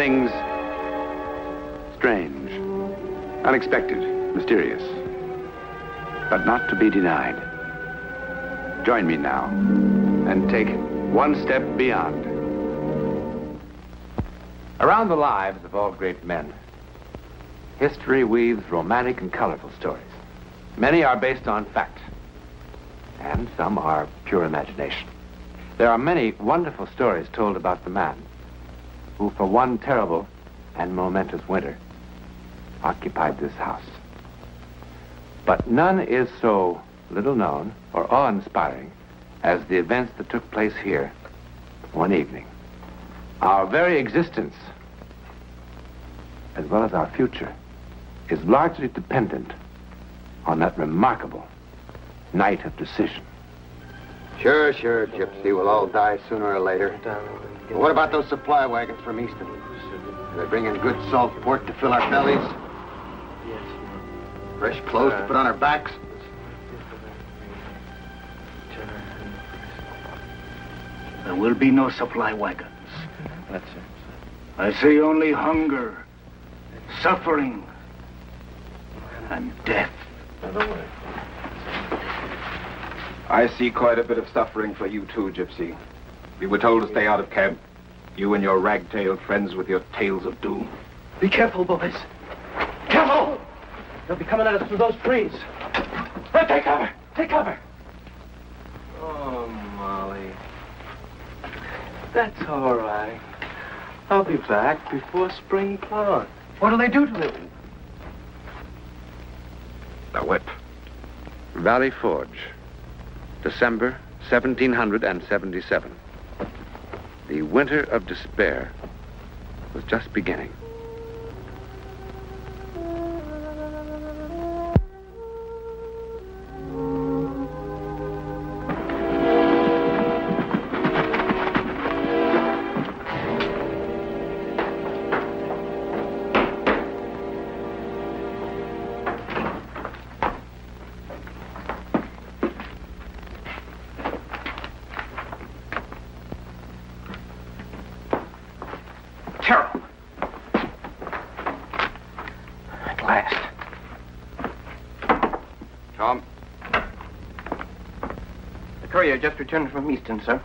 things strange, unexpected, mysterious, but not to be denied. Join me now and take one step beyond. Around the lives of all great men, history weaves romantic and colorful stories. Many are based on fact, and some are pure imagination. There are many wonderful stories told about the man who, for one terrible and momentous winter, occupied this house. But none is so little known or awe-inspiring as the events that took place here one evening. Our very existence, as well as our future, is largely dependent on that remarkable night of decision. Sure, Gypsy. We'll all die sooner or later. But what about those supply wagons from Easton? Do they bring in good salt pork to fill our bellies? Yes. Fresh clothes to put on our backs? There will be no supply wagons. That's it. I see only hunger, suffering, and death. I see quite a bit of suffering for you too, Gypsy. We were told to stay out of camp. You and your rag-tailed friends with your tales of doom. Be careful, boys. Careful! They'll be coming at us through those trees. Take cover! Take cover! Oh, Molly. That's all right. I'll be back before spring plowing. What do they do to them? The whip. Valley Forge, December 1777. The winter of despair was just beginning. Just returned from Easton, sir.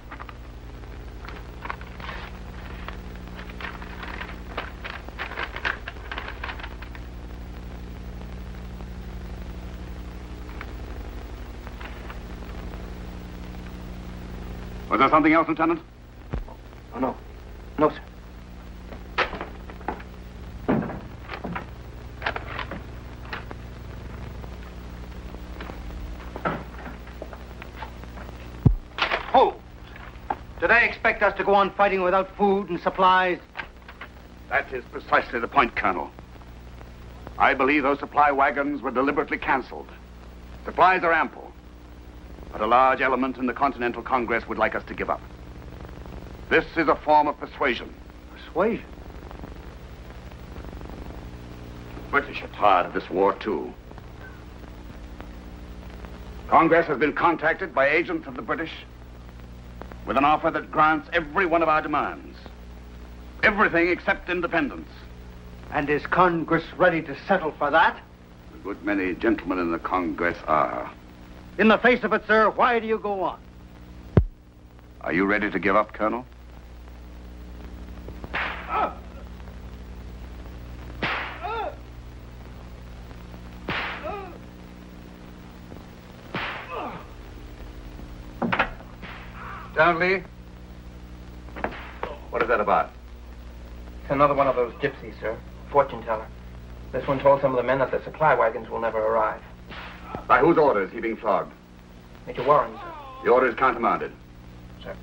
Was there something else, Lieutenant? Oh, no. No, sir. Expect us to go on fighting without food and supplies? That is precisely the point, Colonel. I believe those supply wagons were deliberately canceled. Supplies are ample, but a large element in the Continental Congress would like us to give up. This is a form of persuasion. Persuasion? The British are tired of this war, too. Congress has been contacted by agents of the British with an offer that grants every one of our demands. Everything except independence. And is Congress ready to settle for that? A good many gentlemen in the Congress are. In the face of it, sir, why do you go on? Are you ready to give up, Colonel? Stanley? What is that about? It's another one of those gypsies, sir. Fortune teller. This one told some of the men that the supply wagons will never arrive. By whose order is he being flogged? Major Warren, sir. The order is countermanded. Sir.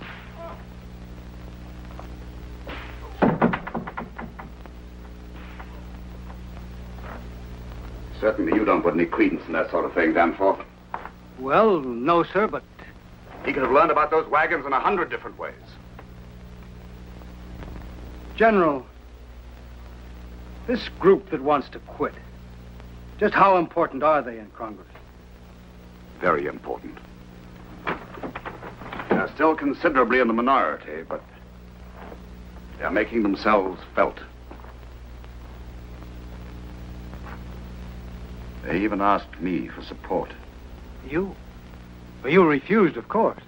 Certainly you don't put any credence in that sort of thing, Danforth. Well, no, sir, but... He could have learned about those wagons in 100 different ways. General, this group that wants to quit, just how important are they in Congress? Very important. They're still considerably in the minority, but they're making themselves felt. They even asked me for support. You? Well, you refused, of course.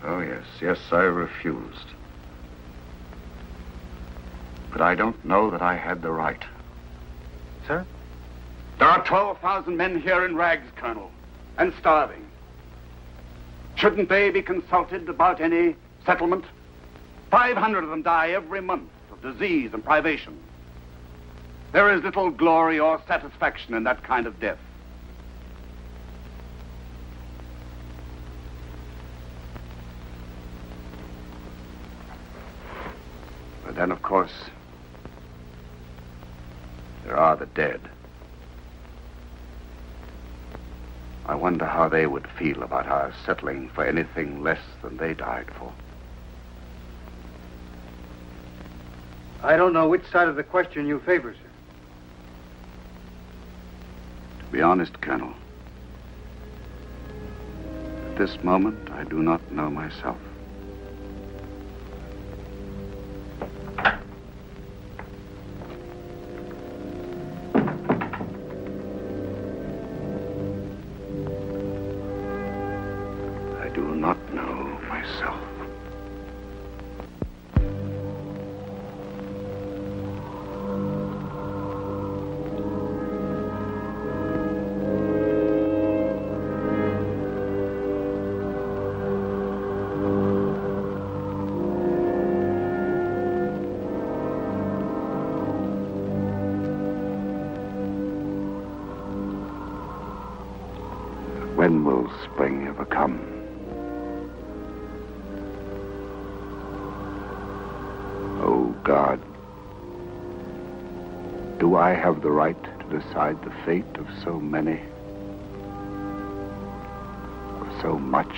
Oh, yes, I refused. But I don't know that I had the right. Sir? There are 12,000 men here in rags, Colonel, and starving. Shouldn't they be consulted about any settlement? 500 of them die every month of disease and privation. There is little glory or satisfaction in that kind of death. But then, of course, there are the dead. I wonder how they would feel about our settling for anything less than they died for. I don't know which side of the question you favor, sir. To be honest, Colonel, at this moment, I do not know myself. I do not know myself. When will spring ever come? Oh, God, do I have the right to decide the fate of so many, of so much?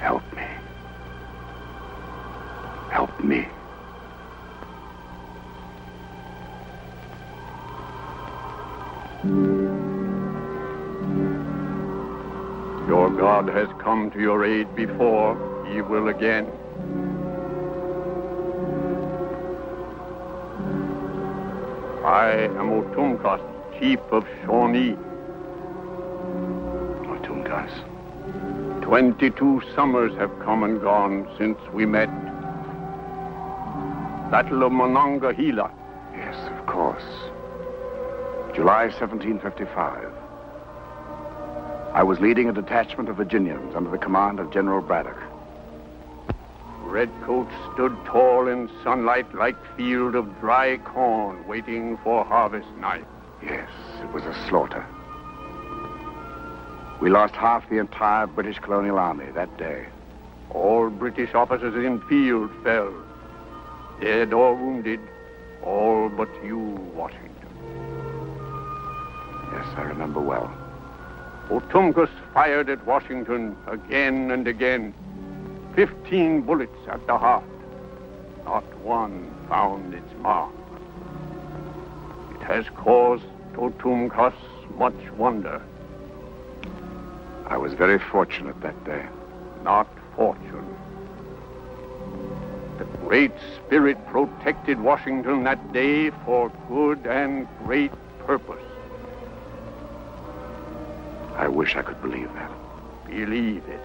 Help me. Help me. Your God has come to your aid before. He will again. I am Otunkas, chief of Shawnee. Otunkas. 22 summers have come and gone since we met. Battle of Monongahela. Yes, of course. July 1755. I was leading a detachment of Virginians under the command of General Braddock. Redcoats stood tall in sunlight like field of dry corn waiting for harvest night. Yes, it was a slaughter. We lost half the entire British colonial army that day. All British officers in field fell, dead or wounded, all but you, Washington. Yes, I remember well. Otunkas fired at Washington again and again. 15 bullets at the heart. Not one found its mark. It has caused Otunkas much wonder. I was very fortunate that day. Not fortune. The Great Spirit protected Washington that day for good and great purpose. I wish I could believe that. Believe it.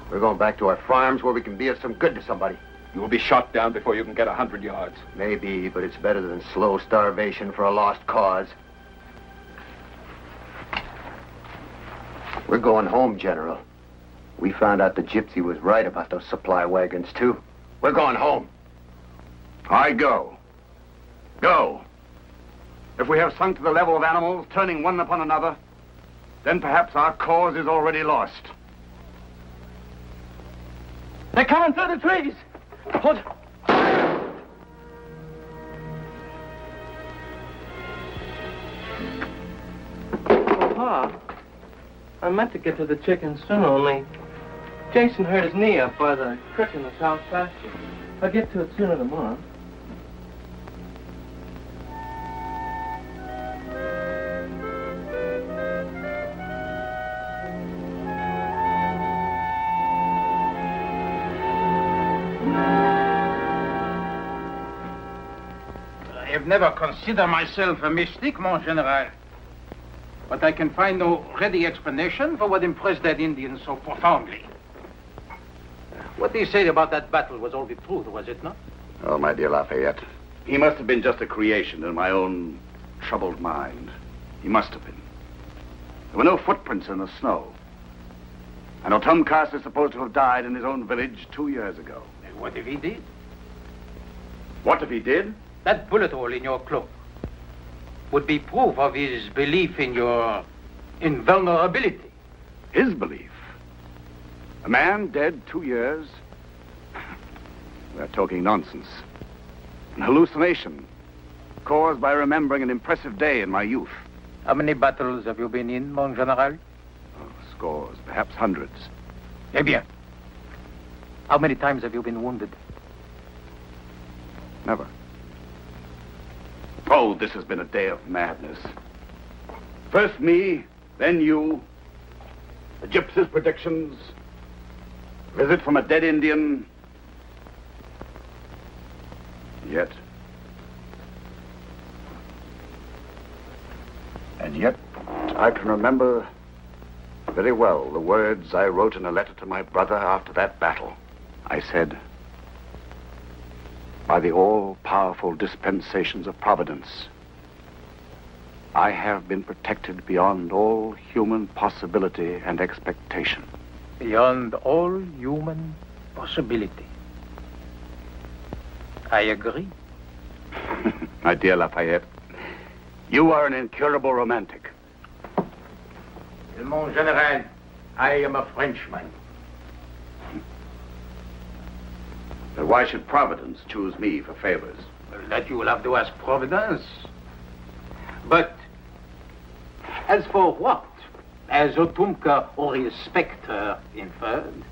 We're going back to our farms where we can be of some good to somebody. You will be shot down before you can get 100 yards. Maybe, but it's better than slow starvation for a lost cause. We're going home, General. We found out the gypsy was right about those supply wagons, too. We're going home. I go. Go. If we have sunk to the level of animals, turning one upon another, then perhaps our cause is already lost. They're coming through the trees. Hold. Papa, I meant to get to the chickens soon, only Jason hurt his knee up by the creek in the south pasture. I'll get to it sooner tomorrow. I have never considered myself a mystic, mon general. But I can find no ready explanation for what impressed that Indian so profoundly. What he said about that battle was all the truth, was it not? Oh, my dear Lafayette, he must have been just a creation in my own troubled mind. He must have been. There were no footprints in the snow. And Otumkas is supposed to have died in his own village 2 years ago. And what if he did? What if he did? That bullet hole in your cloak would be proof of his belief in your invulnerability. His belief? A man dead 2 years? We're talking nonsense. An hallucination caused by remembering an impressive day in my youth. How many battles have you been in, mon general? Oh, scores, perhaps hundreds. Eh bien. How many times have you been wounded? Never. Oh, this has been a day of madness. First me, then you. The gypsy's predictions. Visit from a dead Indian. And yet, I can remember very well the words I wrote in a letter to my brother after that battle. I said, by the all-powerful dispensations of Providence, I have been protected beyond all human possibility and expectation. Beyond all human possibility. I agree. My dear Lafayette, you are an incurable romantic. Mon general, I am a Frenchman. But why should Providence choose me for favors? Well, that you will have to ask Providence. But as for what, as Otumka or his spectre inferred,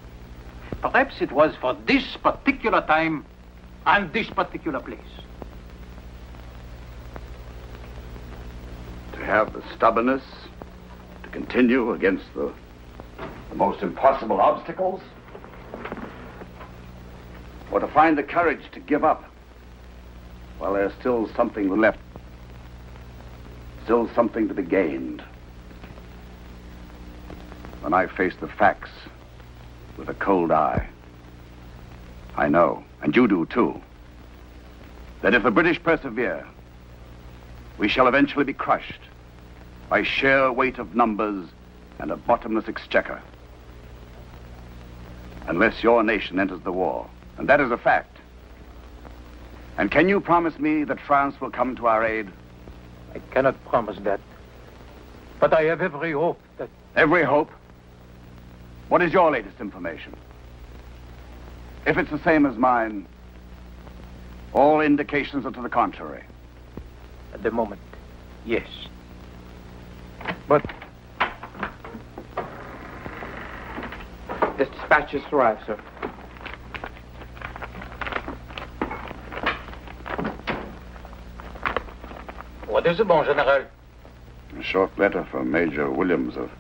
perhaps it was for this particular time and this particular place. To have the stubbornness to continue against the most impossible obstacles? Or to find the courage to give up while there's still something left, still something to be gained? When I face the facts with a cold eye, I know, and you do too, that if the British persevere, we shall eventually be crushed by sheer weight of numbers and a bottomless exchequer. Unless your nation enters the war, and that is a fact. And can you promise me that France will come to our aid? I cannot promise that. But I have every hope that... Every hope? What is your latest information? If it's the same as mine, all indications are to the contrary. At the moment, yes. But... This dispatch just arrived, sir. What is it, mon general? A short letter from Major Williams of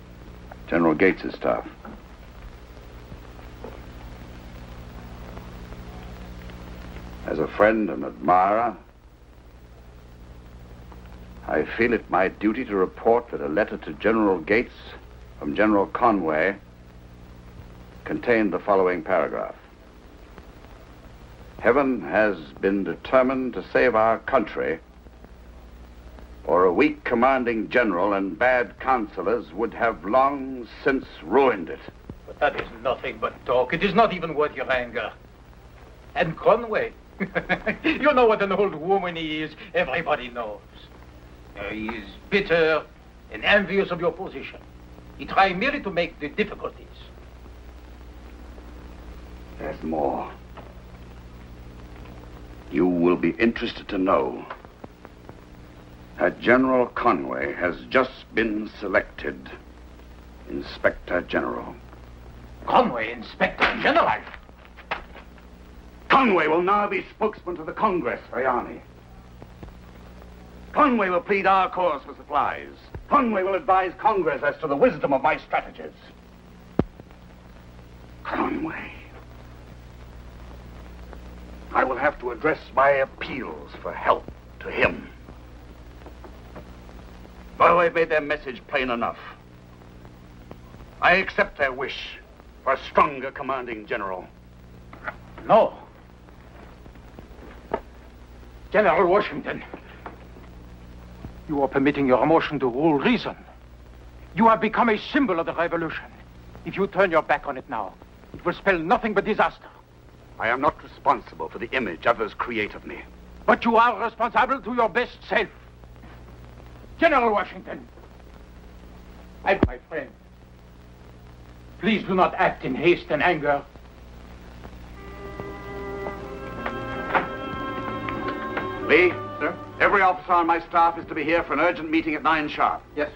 General Gates's staff. As a friend and admirer, I feel it my duty to report that a letter to General Gates from General Conway contained the following paragraph. Heaven has been determined to save our country, or a weak commanding general and bad counselors would have long since ruined it. But That is nothing but talk. It is not even worth your anger. And Conway, you know what an old woman he is. Everybody knows. He is bitter and envious of your position. He tried merely to make the difficulties. There's more. You will be interested to know that General Conway has just been selected Inspector General. Conway, Inspector General? Conway will now be spokesman to the Congress for the Army. Conway will plead our cause for supplies. Conway will advise Congress as to the wisdom of my strategies. Conway. I will have to address my appeals for help to him. Though they've made their message plain enough, I accept their wish for a stronger commanding general. No. General Washington, you are permitting your emotion to rule reason. You have become a symbol of the revolution. If you turn your back on it now, it will spell nothing but disaster. I am not responsible for the image others create of me. But you are responsible to your best self. General Washington, my friend, please do not act in haste and anger. Lee? Sir? Every officer on my staff is to be here for an urgent meeting at 9 sharp. Yes.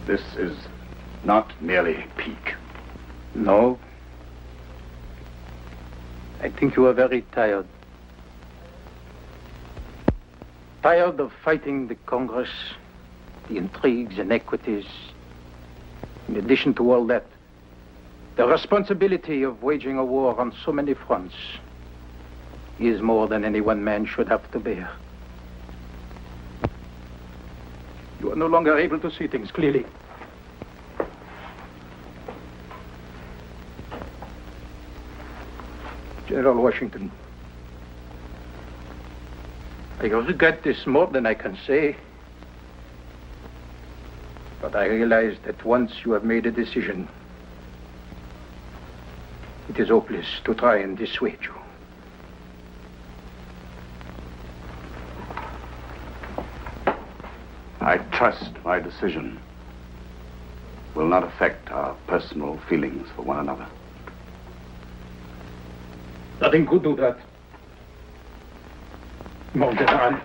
This is not merely pique. No. I think you are very tired. Tired of fighting the Congress, the intrigues, inequities. In addition to all that, the responsibility of waging a war on so many fronts is more than any one man should have to bear. You are no longer able to see things clearly. General Washington, I regret this more than I can say, but I realize that once you have made a decision, it is hopeless to try and dissuade you. I trust my decision will not affect our personal feelings for one another. Nothing could do that. Mon General.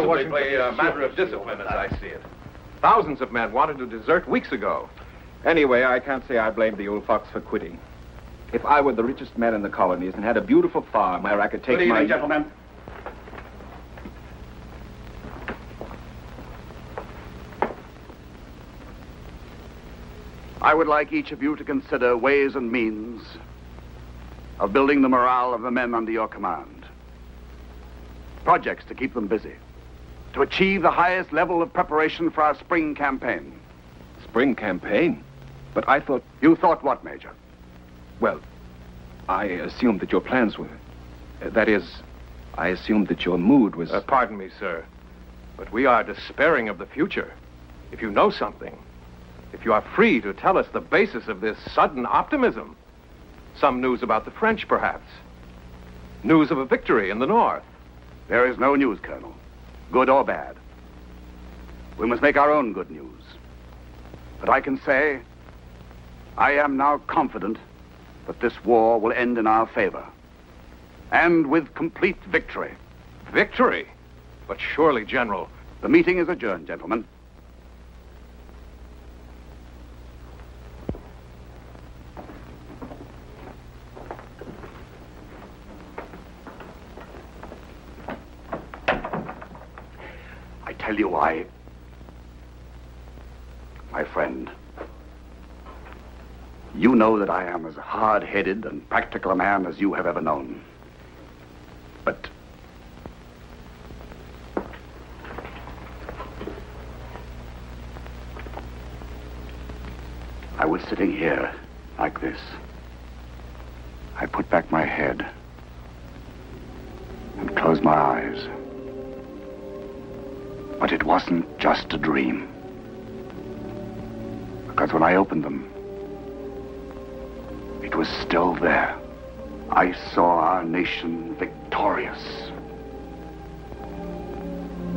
Principally a matter of discipline, as I see it. Thousands of men wanted to desert weeks ago. Anyway, I can't say I blame the old fox for quitting. If I were the richest man in the colonies and had a beautiful farm where I could take Good evening, my... gentlemen. I would like each of you to consider ways and means of building the morale of the men under your command. Projects to keep them busy, to achieve the highest level of preparation for our spring campaign. Spring campaign? But I thought... You thought what, Major? Well, I assumed that your plans were... that is, I assumed that your mood was... Pardon me, sir, but we are despairing of the future. If you know something, if you are free to tell us the basis of this sudden optimism. Some news about the French, perhaps. News of a victory in the north. There is no news, Colonel, good or bad. We must make our own good news. But I can say, I am now confident that this war will end in our favor. And with complete victory. Victory? But surely, General... The meeting is adjourned, gentlemen. I tell you why, my friend, you know that I am as hard-headed and practical a man as you have ever known. But I was sitting here like this. I put back my head and closed my eyes. But it wasn't just a dream. Because when I opened them, it was still there. I saw our nation victorious.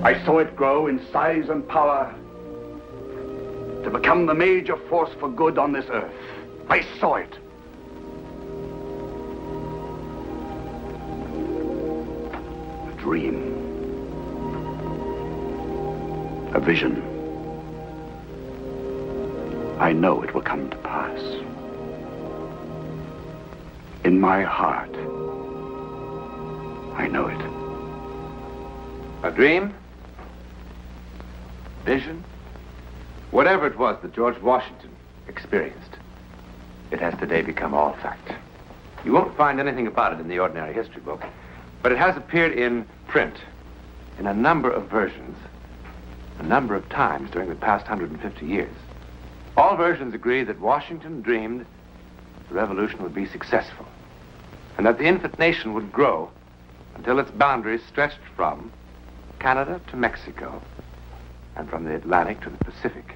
I saw it grow in size and power to become the major force for good on this earth. I saw it. A dream. A vision. I know it will come to pass. In my heart, I know it. A dream? Vision? Whatever it was that George Washington experienced, it has today become all fact. You won't find anything about it in the ordinary history book, but it has appeared in print in a number of versions, a number of times during the past 150 years. All versions agree that Washington dreamed the revolution would be successful, and that the infant nation would grow until its boundaries stretched from Canada to Mexico, and from the Atlantic to the Pacific,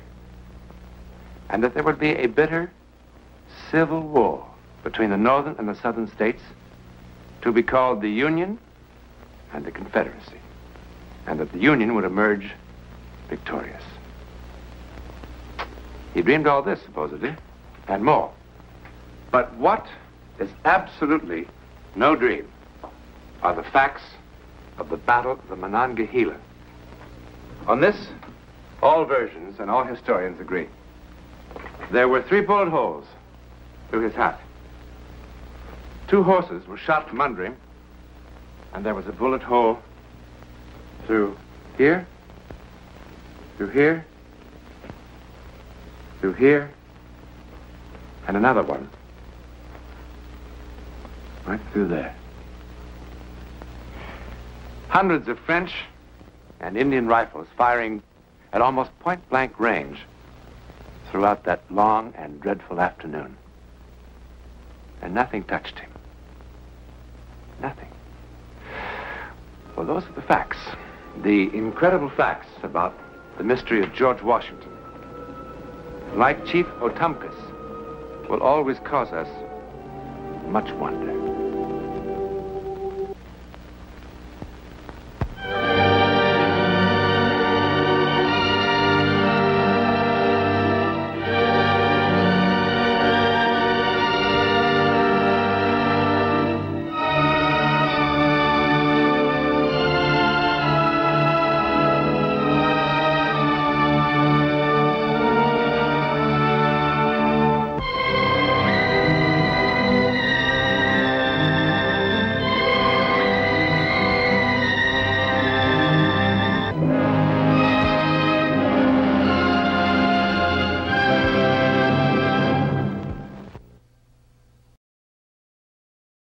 and that there would be a bitter civil war between the northern and the southern states to be called the Union and the Confederacy, and that the Union would emerge victorious. He dreamed all this, supposedly, and more. But what is absolutely no dream are the facts of the Battle of the Monongahela. On this, all versions and all historians agree. There were 3 bullet holes through his hat. 2 horses were shot from under him, and there was a bullet hole through here, through here, through here, and another one right through there. Hundreds of French and Indian rifles firing at almost point-blank range throughout that long and dreadful afternoon. And nothing touched him. Nothing. Well, those are the facts. The incredible facts about the mystery of George Washington. Like Chief Otumkus, will always cause us much wonder.